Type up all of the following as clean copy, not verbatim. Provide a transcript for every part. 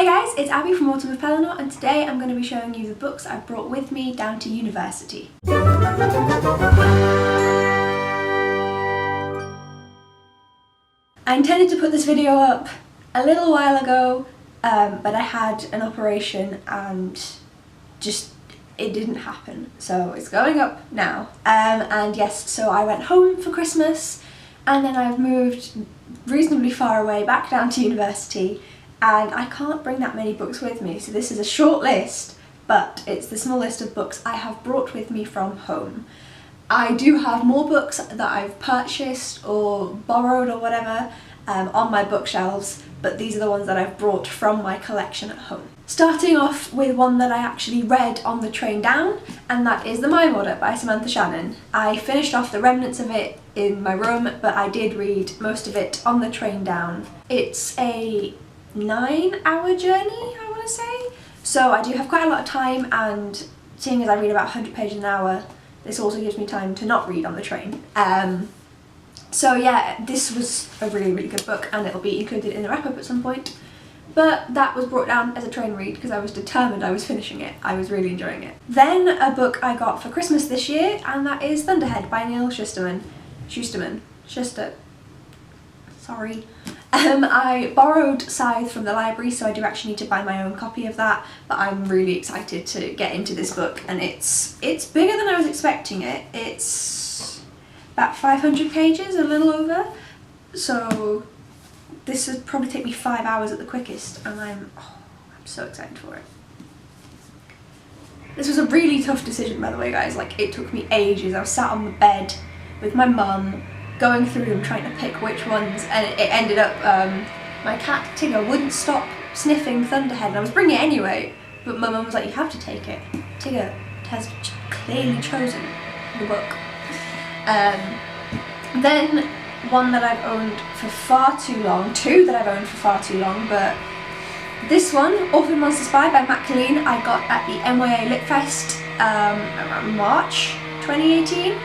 Hey guys, it's Abby from Autumn of Pellinor, and today I'm going to be showing you the books I've brought with me down to university. I intended to put this video up a little while ago, but I had an operation and it didn't happen, so it's going up now. And yes, so I went home for Christmas, and then I've moved reasonably far away back down to university, and I can't bring that many books with me, so this is a short list, but it's the small list of books I have brought with me from home. I do have more books that I've purchased or borrowed or whatever on my bookshelves, but these are the ones that I've brought from my collection at home. Starting off with one that I actually read on the train down, and that is The Mime Audit by Samantha Shannon. I finished off the remnants of it in my room, but I did read most of it on the train down. It's a 9-hour journey, I want to say, so I do have quite a lot of time, and seeing as I read about 100 pages an hour, this also gives me time to not read on the train. So yeah, this was a really good book, and it'll be included in the wrap-up at some point. But that was brought down as a train read because I was determined I was finishing it. I was really enjoying it. Then a book I got for Christmas this year, and that is Thunderhead by Neil Shusterman. Sorry. I borrowed Scythe from the library, so I do actually need to buy my own copy of that, but I'm really excited to get into this book, and it's bigger than I was expecting it. It's about 500 pages, a little over, so this would probably take me 5 hours at the quickest, and I'm so excited for it. This was a really tough decision, by the way, guys. Like, it took me ages. I was sat on the bed with my mum, going through them, trying to pick which ones, and it ended up, my cat Tigger wouldn't stop sniffing Thunderhead, and I was bringing it anyway, but my mum was like, you have to take it. Tigger has clearly chosen the book. Then one that I've owned for far too long, two that I've owned for far too long, but this one, Orphan Monster Spy by Matt Colleen, I got at the NYA Lit Fest around March 2018.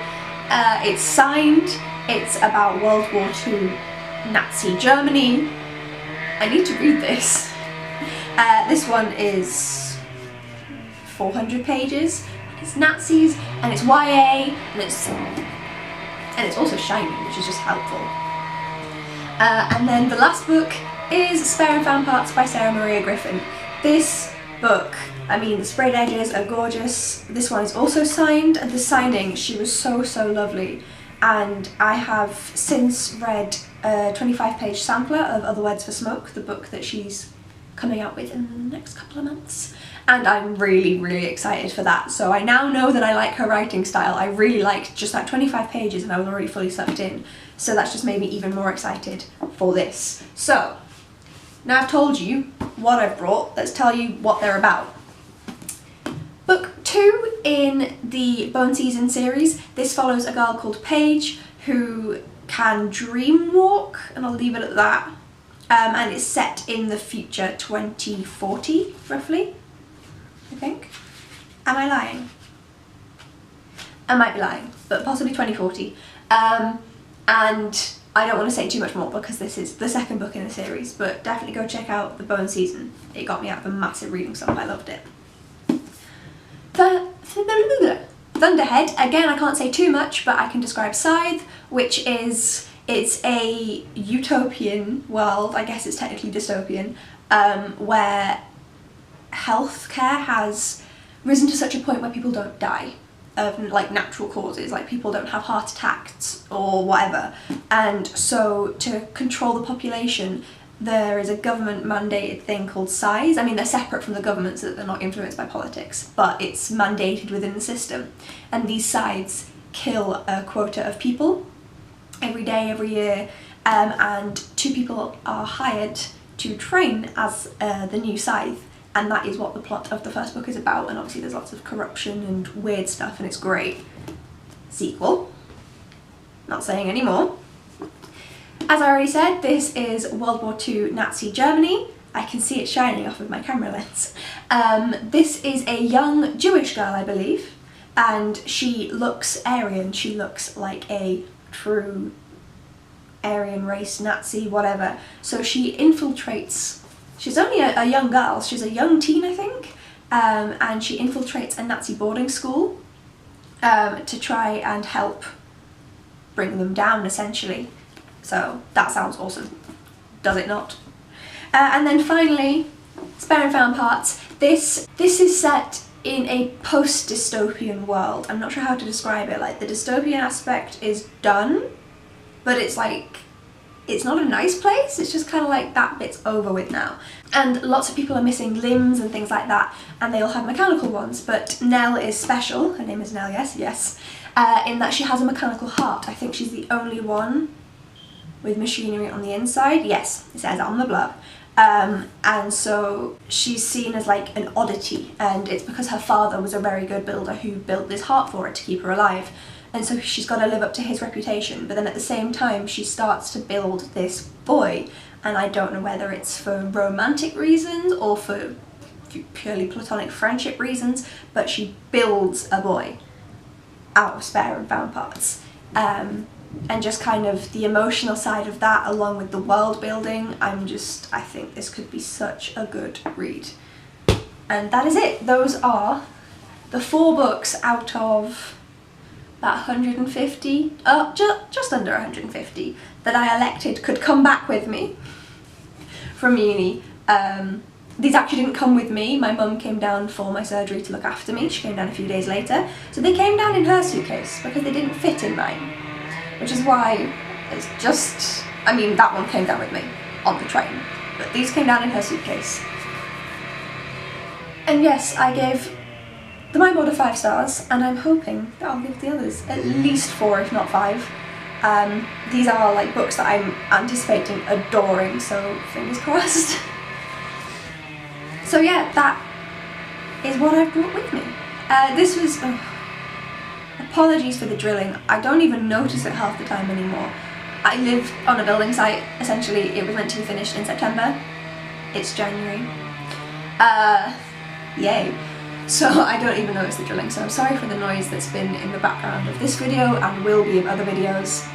It's signed, it's about World War II Nazi Germany. I need to read this. This one is 400 pages, it's Nazis, and it's YA, and it's also shiny, which is just helpful. And then the last book is Spare and Found Parts by Sarah Maria Griffin. This book, I mean, the sprayed edges are gorgeous. This one is also signed, and the signing, she was so lovely. And I have since read a 25-page sampler of Other Words for Smoke, the book that she's coming out with in the next couple of months. And I'm really excited for that. So I now know that I like her writing style. I really liked just that 25 pages and I was already fully sucked in. So that's just made me even more excited for this. So, now I've told you what I've brought, let's tell you what they're about. Book 2 in the Bone Season series. This follows a girl called Paige who can dream walk, and I'll leave it at that. And it's set in the future 2040, roughly. I think. Am I lying? I might be lying, but possibly 2040. And I don't want to say too much more because this is the second book in the series, but definitely go check out The Bone Season. It got me out of a massive reading slump. I loved it. Thunderhead, again, I can't say too much, but I can describe Scythe, which is, it's a utopian world, I guess it's technically dystopian, where healthcare has risen to such a point where people don't die of like natural causes, like people don't have heart attacks or whatever, and so to control the population there is a government mandated thing called size. I mean, they're separate from the government so that they're not influenced by politics, but it's mandated within the system, and these sides kill a quota of people every day, every year, and 2 people are hired to train as the new scythe. And that is what the plot of the first book is about, and obviously there's lots of corruption and weird stuff, and it's great. Sequel. Not saying any more. As I already said, this is World War II Nazi Germany. I can see it shining off of my camera lens. This is a young Jewish girl, I believe, and she looks Aryan. She looks like a true Aryan race, Nazi, whatever. So she infiltrates she's only a young girl, she's a young teen I think, and she infiltrates a Nazi boarding school to try and help bring them down essentially. So that sounds awesome, does it not? And then finally, Spare and Found Parts. This is set in a post-dystopian world. I'm not sure how to describe it. Like, the dystopian aspect is done, but it's like, it's not a nice place, it's just kind of like that bit's over with now. And lots of people are missing limbs and things like that, and they all have mechanical ones, but Nell is special, her name is Nell, yes, in that she has a mechanical heart. I think she's the only one with machinery on the inside. Yes, it says on the blurb. And so she's seen as like an oddity, and it's because her father was a very good builder who built this heart for her to keep her alive, and so she's got to live up to his reputation. But then at the same time she starts to build this boy, and I don't know whether it's for romantic reasons or for purely platonic friendship reasons, but she builds a boy out of Spare and Found Parts. And just kind of the emotional side of that, along with the world building, I think this could be such a good read. And that is it. Those are the 4 books out of about 150, just under 150, that I elected could come back with me from uni. These actually didn't come with me. My mum came down for my surgery to look after me. She came down a few days later. So they came down in her suitcase because they didn't fit in mine. Which is why it's just, I mean, that one came down with me on the train, but these came down in her suitcase. And yes, I gave the My Border 5 stars, and I'm hoping that I'll give the others at least 4, if not 5. These are like books that I'm anticipating adoring, so fingers crossed. So yeah, that is what I've brought with me. This was... apologies for the drilling, I don't even notice it half the time anymore. I live on a building site, essentially it was meant to be finished in September. It's January. Yay. So I don't even notice the drilling, so I'm sorry for the noise that's been in the background of this video and will be in other videos.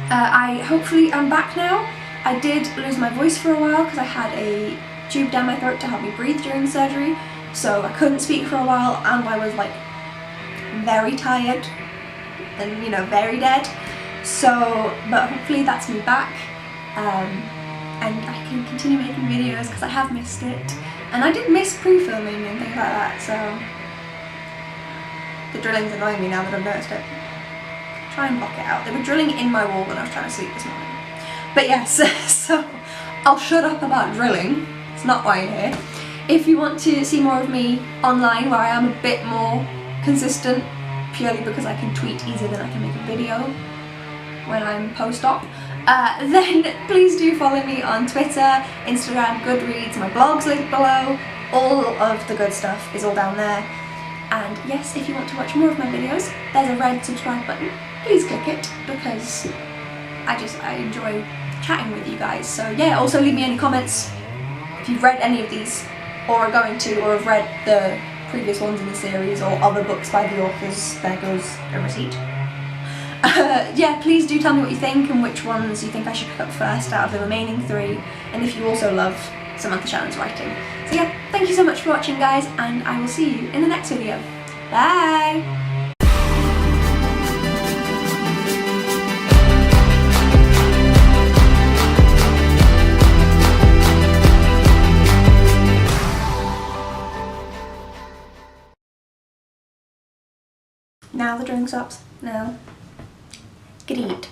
I hopefully am back now. I did lose my voice for a while because I had a tube down my throat to help me breathe during the surgery, so I couldn't speak for a while, and I was like very tired and, you know, very dead. So, but hopefully that's me back, and I can continue making videos because I have missed it, and I did miss pre-filming and things like that, so the drilling's annoying me now that I've noticed it. Try and block it out. They were drilling in my wall when I was trying to sleep this morning. But yes, so I'll shut up about drilling, it's not why you're here. If you want to see more of me online, where I am a bit more consistent, purely because I can tweet easier than I can make a video when I'm post-op, then please do follow me on Twitter, Instagram, Goodreads, my blog's linked below, all of the good stuff is all down there. And yes, if you want to watch more of my videos, there's a red subscribe button, please click it, because I enjoy chatting with you guys. So yeah, also leave me any comments if you've read any of these, or are going to, or have read the previous ones in the series, or other books by the authors. There goes a receipt. Yeah, please do tell me what you think and which ones you think I should pick up first out of the remaining 3, and if you also love Samantha Shannon's writing. So yeah, thank you so much for watching, guys, and I will see you in the next video. Bye! Now the drink stops. Now. Good eat.